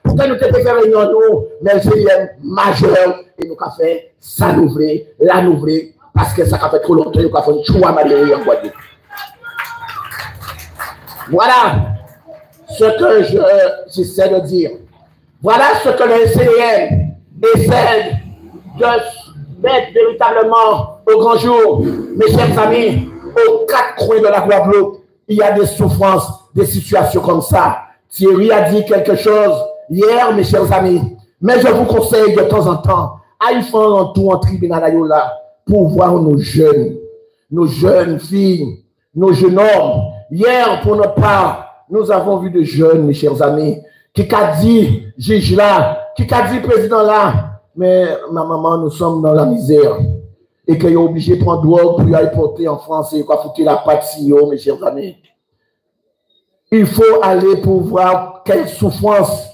Pour que nous te faire réunion nous, mais CDM majeur. Et nous avons fait ça l'ouvrir, la l'ouvrir. Parce que ça a fait trop longtemps, nous avons fait un choix malheureux en Guadeloupe. Voilà ce que j'essaie de dire. Voilà ce que le CDM essaie de mettre véritablement au grand jour. Mes chers amis, aux quatre coins de la Guadeloupe, il y a des souffrances, des situations comme ça. Thierry a dit quelque chose hier, mes chers amis. Mais je vous conseille de temps en temps à y faire un tour en tribunal là pour voir nos jeunes filles, nos jeunes hommes. Hier, pour notre part, nous avons vu des jeunes, mes chers amis, qui a dit, juge là, qui a dit, président là, mais ma maman, nous sommes dans la misère. Et qu'il est obligé de prendre drogue pour y aller porter en France et quoi foutre la pâtisserie, mes chers amis. Il faut aller pour voir quelle souffrance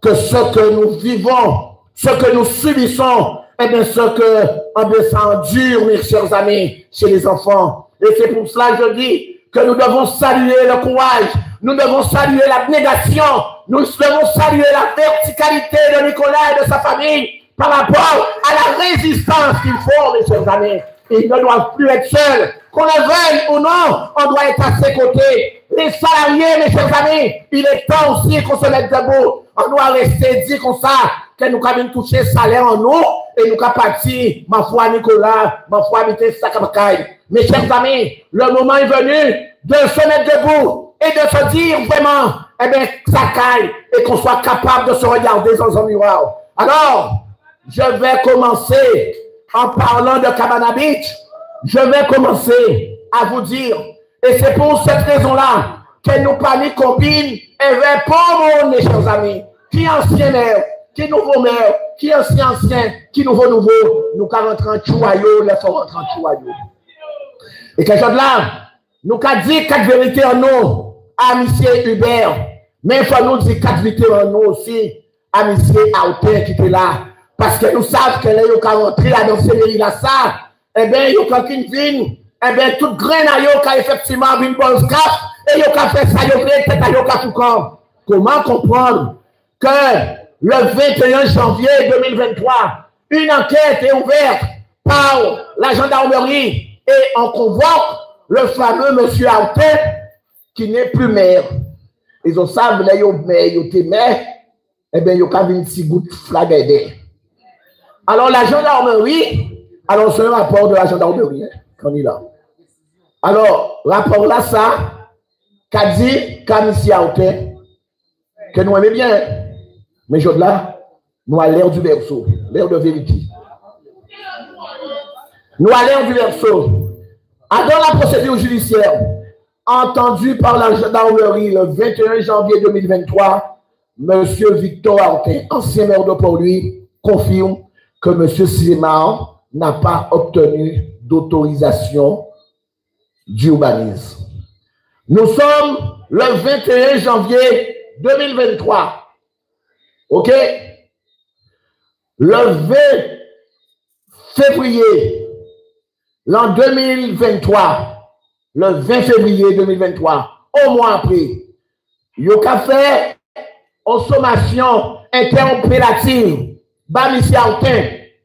que ce que nous vivons, ce que nous subissons, et bien ce que on descend dur, mes chers amis, chez les enfants. Et c'est pour cela que je dis que nous devons saluer le courage, nous devons saluer l'abnégation, nous devons saluer la verticalité de Nicolas et de sa famille par rapport à la résistance qu'il faut, mes chers amis. Ils ne doivent plus être seuls. Qu'on le veuille ou non, on doit être à ses côtés. Les salariés, mes chers amis, il est temps aussi qu'on se mette debout. On doit rester dit comme ça, que nous avons touché salaire en nous, et nous avons parti, ma foi Nicolas, ma foi habiter Sakabakaï. Mes chers amis, le moment est venu de se mettre debout et de se dire vraiment, eh bien, ça caille, et qu'on soit capable de se regarder dans un miroir. Alors, je vais commencer en parlant de Cabana Beach. Je vais commencer à vous dire, et c'est pour cette raison-là que nous parlons combine et vers pour mes chers amis, qui ancien maire, qui nouveau maire, qui ancien, qui nouveau, nous allons rentrer en chouaillot, les faut rentrer en chouaillot. Et quelque chose là, nous avons dit quatre vérités en nous à M. Hubert, mais il faut nous dire quatre vérités en nous aussi à M. Aouté qui était là. Parce que nous savons que là, il y a rentré dans ces mairies-là, ça, eh bien, il y a quelqu'un qui vient, eh bien, toute graine à yo, qui effectivement une bonne cap, et il y a fait ça, il y a fait peut-être à yo, tout comme. Comment comprendre que le 21 janvier 2023, une enquête est ouverte par la gendarmerie et on convoque le fameux monsieur Aouté qui n'est plus maire. Ils ont savent, là, il y a maire, eh bien, il y a une petite goutte flagade. Alors, la gendarmerie, alors c'est un rapport de la gendarmerie, qu'on est là. Alors, rapport là, ça, qu'a dit Kamissi Aouté, que nous aimons bien, mais je là, nous allons l'air du verso, l'air de vérité. Nous allons l'air du verso. Dans la procédure judiciaire, entendue par la gendarmerie le 21 janvier 2023, M. Victor Aouté, ancien maire de Port-Louis, confirme que M. Simard n'a pas obtenu d'autorisation d'urbanisme. Nous sommes le 21 janvier 2023. OK? Le 20 février, l'an 2023, le 20 février 2023, au mois après, il y a fait une sommation interopérative. Bamissi Aouté,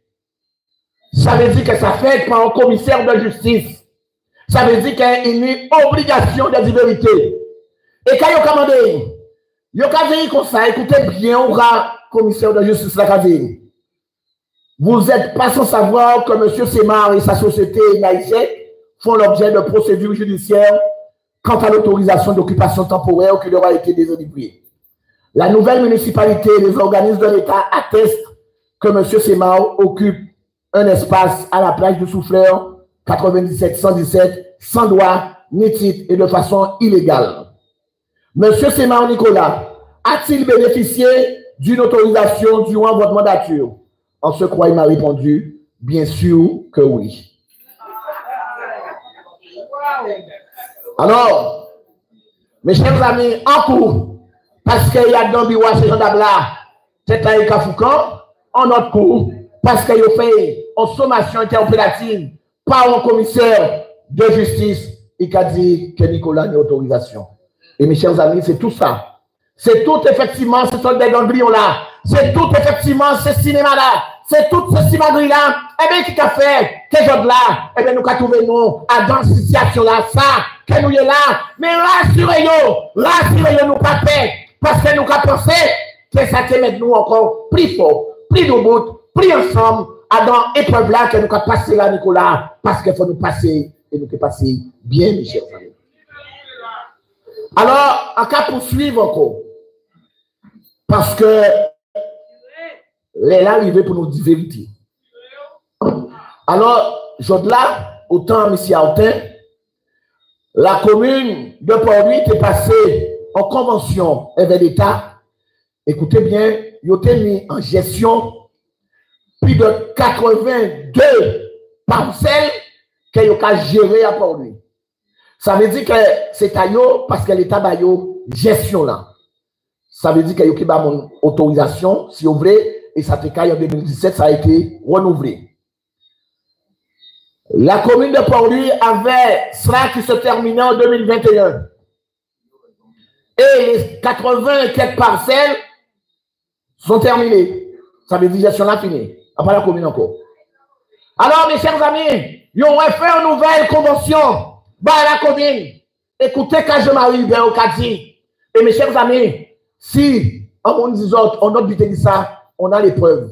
ça veut dire que ça fait par un commissaire de justice. Ça veut dire qu'il y a une obligation de vérité. Et quand il y a commandé, il y a comme ça, écoutez bien, on a commissaire de justice la cavine. Vous n'êtes pas sans savoir que M. Semar et sa société Naïsek font l'objet de procédures judiciaires quant à l'autorisation d'occupation temporaire qui leur a été délivrée. La nouvelle municipalité et les organismes de l'État attestent que M. Semar occupe un espace à la plage du Souffleur 97-117 sans droit ni titre et de façon illégale. M. Semar Nicolas a-t-il bénéficié d'une autorisation durant votre mandature? En ce quoi il m'a répondu, bien sûr que oui. Alors, mes chers amis, en cours, parce qu'il y a dans le bureau ces gens là, c'est un Kafoukan, en notre cours, parce qu'il a fait une sommation interopérative par un commissaire de justice, il a dit que Nicolas n'a autorisation. Et mes chers amis, c'est tout ça. C'est tout effectivement ce sont des ganglions là. C'est tout effectivement ce cinéma là. C'est tout ce cinéma là. Eh bien, qui a fait que je là, eh bien, nous avons trouvé nous à dans cette situation là, ça, que nous est là. Mais rassurez-nous, nous pas fait. Parce que nous avons pensé que ça te met nous encore plus fort, plus debout, plus ensemble, à dans l'épreuve là que nous avons passé là, Nicolas. Parce qu'il faut nous passer, et nous passer bien, mes chers amis. Alors, en cas poursuivre encore, parce que les là arrivés pour nous dire vérité. Alors, là, autant M. Aoutin, la commune de Port-Louis est passée en convention avec l'État. Écoutez bien, ils ont mis en gestion plus de 82 parcelles qu'ils ont gérées à Port-Louis. Ça veut dire que c'est à eux parce que l'État a gestion là. Ça veut dire qu'il y a une autorisation, si vous voulez, et ça fait qu'en 2017, ça a été renouvelé. La commune de Port-Louis avait cela qui se terminait en 2021. Et les 80 et quelques parcelles sont terminées. Ça veut dire que gestion là finie. Après la commune encore. Alors, mes chers amis, ils ont fait une nouvelle convention. Bah, la commune. Écoutez, quand je m'arrive au Kadi. Et mes chers amis, si on dit on a dit ça, on a les preuves.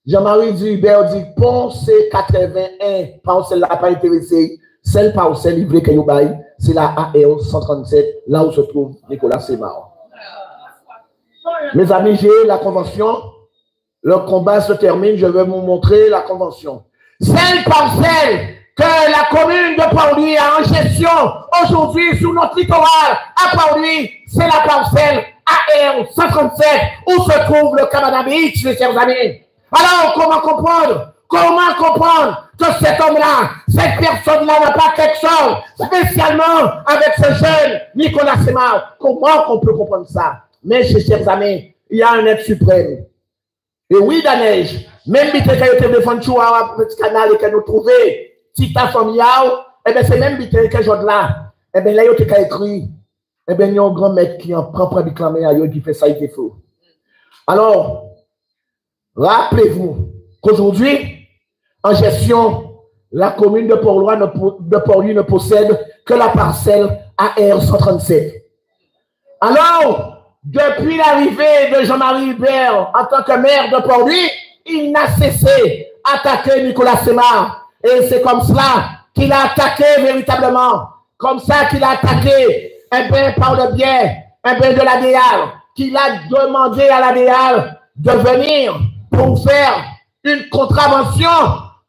Jean-Marie dit, Hubert dit, pont C81, parcelle là pas intéressé, celle parcelle livrée que vous bail, c'est la AR 137, là où se trouve Nicolas Semar. Mes amis, j'ai la convention. Le combat se termine, je vais vous montrer la convention. Celle parcelle que la commune de Port-Louis a en gestion aujourd'hui sous notre littoral à Port-Louis, c'est la parcelle AR 137 où se trouve le Cabana Beach, mes chers amis. Alors, comment comprendre que cet homme-là, cette personne-là n'a pas quelque chose spécialement avec ce jeune Nicolas Semar? Comment on peut comprendre ça? Mais, chers amis, il y a un être suprême. Et oui, Daneige, même si tu as été défendu à petit canal et que nous trouvons Tita familial, eh bien, c'est même si que je là, eh bien, là, il y a écrit, eh bien, il y a un grand maître qui en prend pour déclamer à eux qui fait ça, il fait faux. Alors, rappelez-vous qu'aujourd'hui, en gestion, la commune de Port-Louis ne possède que la parcelle AR 137. Alors, depuis l'arrivée de Jean-Marie Hubert en tant que maire de Port-Louis, il n'a cessé d'attaquer Nicolas Semar. Et c'est comme cela qu'il a attaqué véritablement. Comme ça qu'il a attaqué, eh bien, par le biais de la DEAL, qu'il a demandé à la DEAL de venir pour faire une contravention.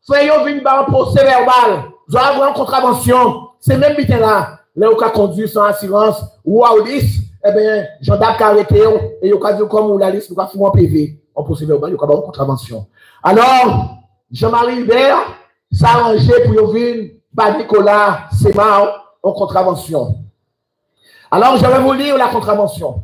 Soyons venus par un procès verbal. Vous allez avoir une contravention. C'est même bien là. Là, on a conduit sans assurance ou à Ulysse, eh bien, gendarme qui a arrêté, et on a dit comme on l'a liste, on a fait un PV. En procès verbal, on a une contravention. Alors, Jean-Marie Hubert s'est arrangé pour venir par Nicolas Semar en contravention. Alors, je vais vous lire la contravention.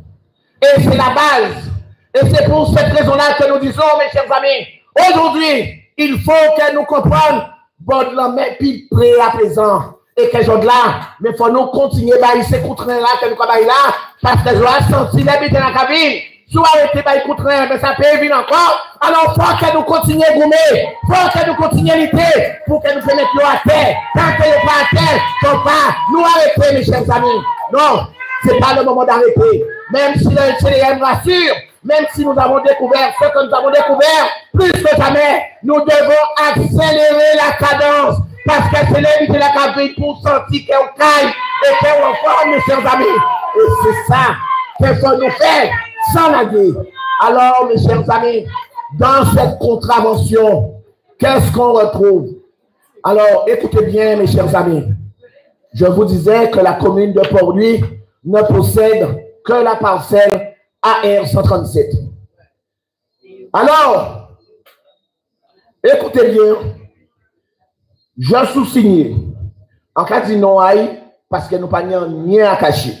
Et c'est la base. Et c'est pour cette raison-là que nous disons, mes chers amis, aujourd'hui, il faut que nous comprenions votre la main plus près à présent. Et que je là, mais il faut nous continuer à ces coups-trains là, que nous travaillons là, parce que je vais sentir l'habitude dans la cabine. Si vous arrêtez par les coups-trains, mais ça peut venir encore. Alors, il faut que nous continuions à gommer. Il faut que nous continuions à lutter pour que nous se mettions à terre. Tant que nous pas à terre, il ne faut pas nous arrêter, mes chers amis. Non, ce n'est pas le moment d'arrêter. Même si le CDM rassure, même si nous avons découvert ce que nous avons découvert, plus que jamais, nous devons accélérer la cadence. Parce que c'est l'éviter de la cabine pour sentir qu'on caille et qu'on forme, mes chers amis. Et c'est ça qu'il faut nous faire sans la guerre. Alors, mes chers amis, dans cette contravention, qu'est-ce qu'on retrouve? Alors, écoutez bien, mes chers amis. Je vous disais que la commune de Port-Louis ne possède que la parcelle AR 137. Alors, écoutez bien, je sous-signe, en cas de non, parce que nous n'avons rien à cacher.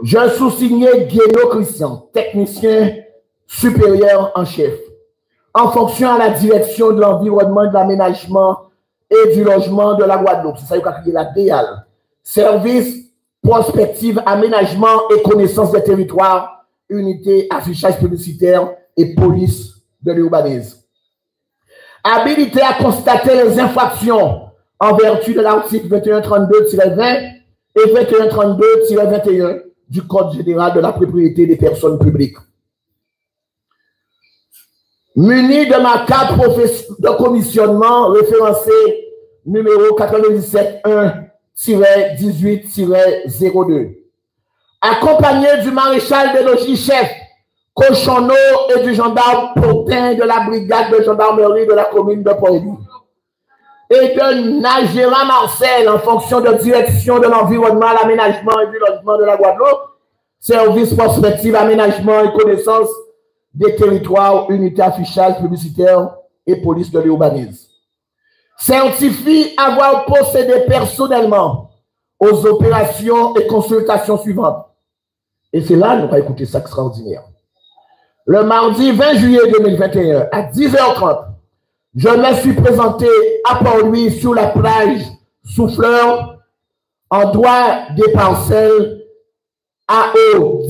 Je sous-signe Guéno Christian, technicien supérieur en chef, en fonction à la direction de l'environnement, de l'aménagement et du logement de la Guadeloupe. C'est ça qu'on a créé la DEAL. Service, prospective, aménagement et connaissance des territoires, unité, affichage publicitaire et police de l'urbanisme. Habilité à constater les infractions en vertu de l'article 2132-20 et 2132-21 du Code général de la propriété des personnes publiques. Muni de ma carte de commissionnement référencée numéro 97-1-18-02. Accompagné du maréchal des logis chef Cochonneau et du gendarme Potin de la brigade de gendarmerie de la commune de Port-Élu. Et de Nagera Marcel en fonction de direction de l'environnement, l'aménagement et du logement de la Guadeloupe, service prospectif, aménagement et connaissance des territoires, unité affichage publicitaire et police de l'urbanisme. Certifie avoir procédé personnellement aux opérations et consultations suivantes. Et c'est là que nous allons écouter ça extraordinaire. Le mardi 20 juillet 2021 à 10h30, je me suis présenté à Port-Louis sur la plage Souffleur en droit des parcelles AO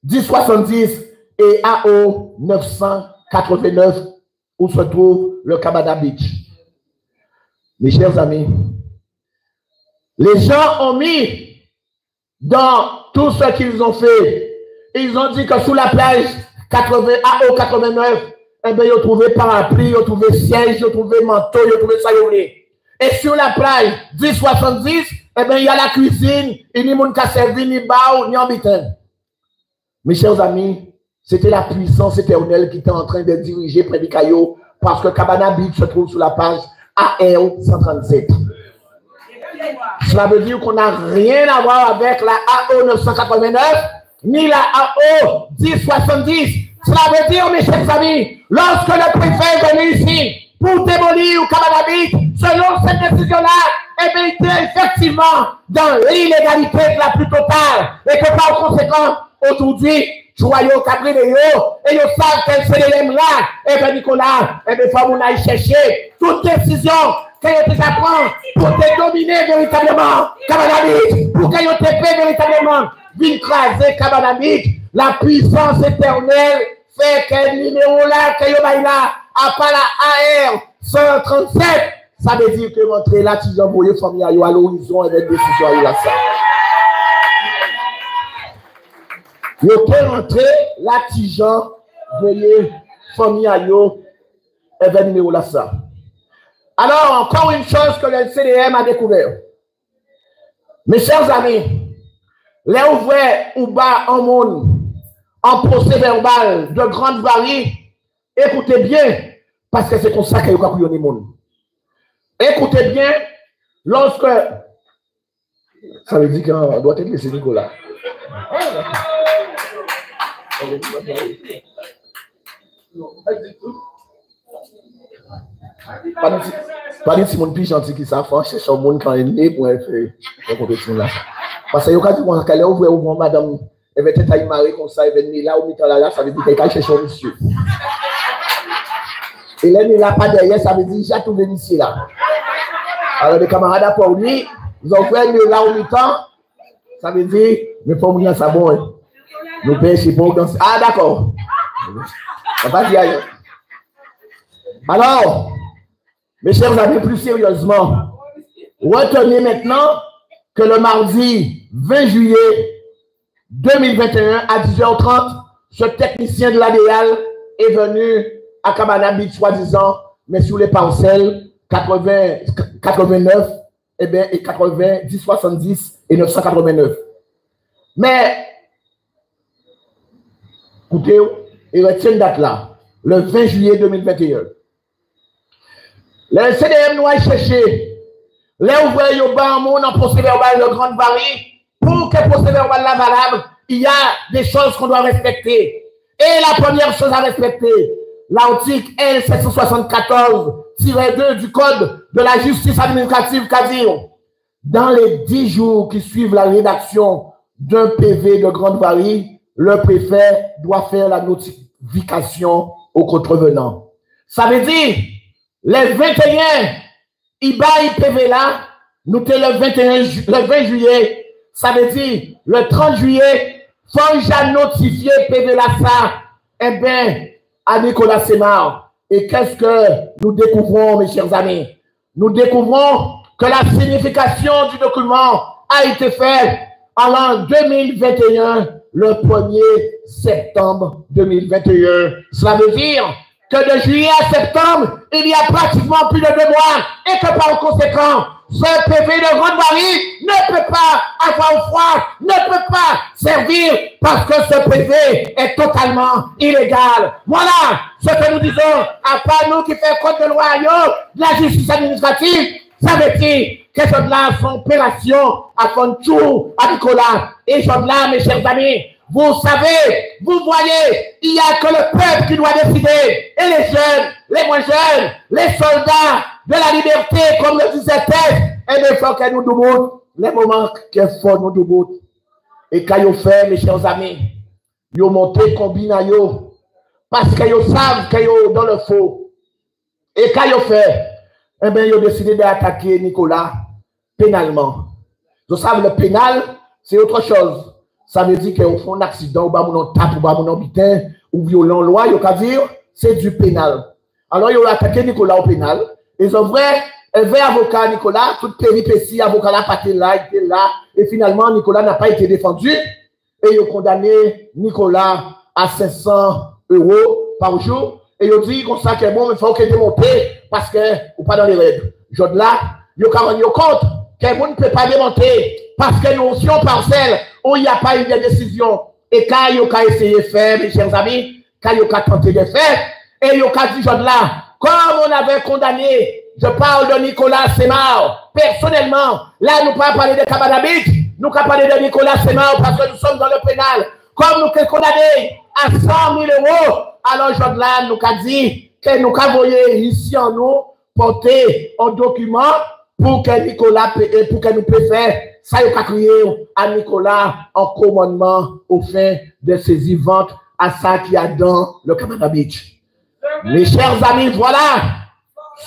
1070 et AO 989 où se trouve le Cabana Beach. Mes chers amis, les gens ont mis dans tout ce qu'ils ont fait, ils ont dit que sous la plage AO 89, eh bien, ils ont trouvé parapluie, ils ont trouvé siège, ils ont trouvé manteau, ils ont trouvé ça, et sur la plage 1070, eh bien, il y a la cuisine, il n'y a pas de servi, ni bao, ni ambitin. Mes chers amis, c'était la puissance éternelle qui était en train de diriger près du caillou, parce que Cabana Beach se trouve sur la page AR 137. Cela veut dire qu'on n'a rien à voir avec la AO 989, ni la AO 1070. Cela veut dire, mes chers amis, lorsque le préfet est venu ici pour démolir Cabana Beach, selon cette décision-là, eh bien, il était effectivement dans l'illégalité la plus totale. Et que par conséquent, aujourd'hui, Joyau, Cabrileo, et ils savent qu'elle c'est les là, eh bien, Nicolas, eh bien, il faut qu'on aille chercher toute décision qu'il y a déjà prendre pour te dominer véritablement Cabana Beach, pour qu'il y ait te paix véritablement, d'écraser Cabana Beach, la puissance éternelle fait que le numéro là, qu'il y a là, à part la AR 137, ça veut dire que rentrer là, tu as envoyé famille à l'horizon et des décisions à la salle. Vous pouvez rentrer là, tu as envoyé famille à et numéro là ça. Alors, encore une chose que le CDM a découvert. Mes chers amis, les ouvrés ou bas en monde, en procès verbal de grande varie, écoutez bien, parce que c'est comme ça qu'il y a le monde. Écoutez bien, lorsque... Ça veut dire qu'on doit être laissé Nicolas. Pas de Simon plus gentil qui s'affaire, cherche un monde quand il est né pour faire la compétition là. Parce que quand elle est ouverte, madame, elle va être mariée comme ça, elle va venir là, au milieu là, ça veut dire qu'elle cherche un monsieur. Et là, il n'est pas derrière, ça veut dire j'ai trouvé ici là. Alors, les camarades pour lui, ils ont fait là au mi-temps, ça veut dire, mais pour moi, ça bon. Nous pêchons pour danser. Ah, d'accord. On va dire ailleurs. Alors, mes chers amis, plus sérieusement, retenez maintenant que le mardi 20 juillet 2021 à 10h30, ce technicien de la DEAL est venu à Cabana Beach, soi-disant, mais sur les parcelles 89 eh bien, et 80, 1070 et 989. Mais, écoutez, il retient une date là, le 20 juillet 2021. Le CDM nous a cherché les ouvriers au bas en monde en procès verbal de grande varie. Pour que le procès verbal soit valable, il y a des choses qu'on doit respecter. Et la première chose à respecter, l'article L774-1 2 du Code de la justice administrative qui dit dans les 10 jours qui suivent la rédaction d'un PV de grande varie, le préfet doit faire la notification aux contrevenants. Ça veut dire, les 21, il baille PV là, nous sommes le 20 juillet, ça veut dire, le 30 juillet, faut déjà notifier PV là ça, eh bien, à Nicolas Semar. Et qu'est-ce que nous découvrons, mes chers amis? Nous découvrons que la signification du document a été faite en l'an 2021, le 1er septembre 2021. Cela veut dire que de juillet à septembre, il y a pratiquement plus de 2 mois et que par conséquent, ce PV de grande varie ne peut pas avoir froid, ne peut pas servir parce que ce PV est totalement illégal. Voilà ce que nous disons, à part nous qui faisons code de loi, de la justice administrative, ça veut dire que ce là son opération à Fonchou, à Nicolas. Et ce là, mes chers amis, vous savez, vous voyez, il n'y a que le peuple qui doit décider. Et les jeunes, les moins jeunes, les soldats de la liberté, comme le disait Thèse, et il faut que nous doubout, les moments qu'il faut nous doubout. Et quand ils fait, mes chers amis, ils ont monté combina yo, parce qu'ils savent qu'ils sont dans le faux. Et quand ils fait, eh bien, ils ont décidé d'attaquer Nicolas pénalement. Vous savez, le pénal, c'est autre chose. Ça veut dire qu'on fait un accident, ou on tape, ou on butin, ou violent loi, il y a dire, c'est du pénal. Alors, ils ont attaqué Nicolas au pénal. Ils ont vrai avocat Nicolas, toute péripétie, avocat là, pas là, il était là. Et finalement, Nicolas n'a pas été défendu. Et ils ont condamné Nicolas à 500 € par jour. Et ils ont dit, comme ça, que bon, il faut qu'il démonte parce que, ou pas dans les règles. Je là, ils ont rendu compte que bon ne peut pas démonter parce que nous sommes parcelles où il n'y a pas eu de décision. Et quand ils ont essayé de faire, mes chers amis, quand ils ont tenté de faire, et ils ont dit, je là, comme on avait condamné, je parle de Nicolas Semar, personnellement, là, nous ne pouvons pas parler de Kabanabit, nous pouvons parler de Nicolas Semar parce que nous sommes dans le pénal. Comme nous sommes condamnés à 100 000 €, alors je là, nous avons dit que nous avons envoyé ici en nous, porter un document pour que Nicolas, pour que nous puissions ça, il a crié à Nicolas en commandement au fin de ses ventes à ça qui a dans le Cabana Beach. Mes chers amis, voilà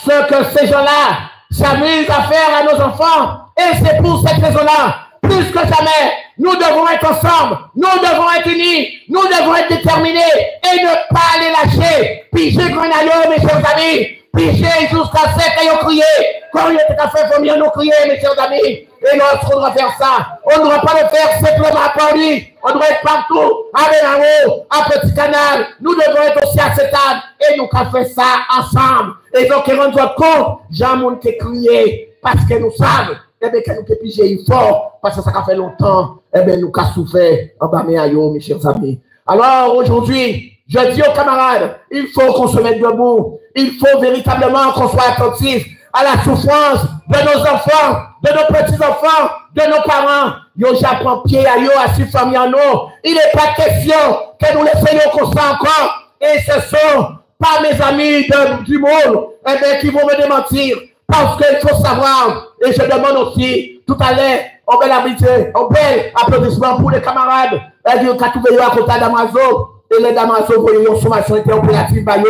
ce que ces gens-là s'amusent à faire à nos enfants. Et c'est pour cette raison-là, plus que jamais, nous devons être ensemble, nous devons être unis, nous devons être déterminés et ne pas les lâcher. Piger Grenadier, mes chers amis, piger jusqu'à ce qu'ils ont crié. Quand il était à faire, il faut mieux nous crier, mes chers amis. Et lorsqu'on doit faire ça, on ne doit pas le faire simplement à Paris. On doit être partout, à Bénaro, à Petit Canal. Nous devons être aussi à cette table. Et nous avons fait ça ensemble. Et donc, on nous compte, Jean-Moun qui crié parce que nous savons, eh bien, que nous avons pigé fort, parce que ça a fait longtemps, eh bien, nous avons souffert en bas, mes chers amis. Alors, aujourd'hui, je dis aux camarades, il faut qu'on se mette debout. Il faut véritablement qu'on soit attentif à la souffrance de nos enfants, de nos petits-enfants, de nos parents. Yo, j'apprends pied à yo, à si famille en nous. Il n'est pas question que nous laissions comme ça encore. Et ce sont pas mes amis du monde, eh bien, qui vont me démentir. Parce qu'il faut savoir, et je demande aussi, tout à l'heure, on bel habitué, on bel applaudissement pour les camarades. Et Dieu, quand vous à côté d'Amazon, et les d'Amazon, vous voyez, une sommation interopérative, pas dit,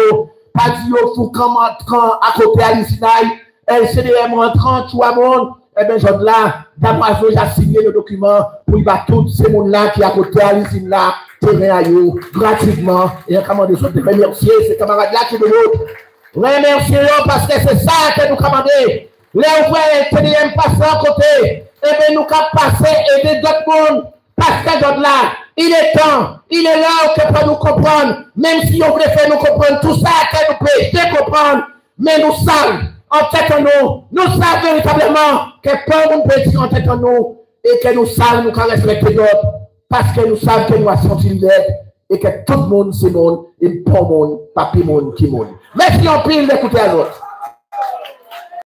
il faut à côté à l'Isinaï. LCDM rentrant, tout le monde, eh bien, je là, d'Amazon, j'ai signé le document pour y battre tous ces gens-là qui à côté à l'usine là, terrain à eux, gratuitement, et comment des autres remercier ces camarades-là qui de l'autre. Remerciez-les parce que c'est ça que nous commandons. Les ouvriers LCDM passent à côté, eh bien, nous avons passé et aider d'autres mondes, parce que là, il est temps, il est là que pour nous comprendre, même si on voulait faire nous comprendre tout ça, que nous pouvons comprendre, mais nous savons. En tête en nous savons véritablement que pas monde peut dire en tête en nous et que nous savons nous quand respecter d'autres parce que nous savons que nous avons senti l'aide et que tout le monde c'est monde et pas monde, pas monde qui monde. Mais si on pile d'écouter à l'autre.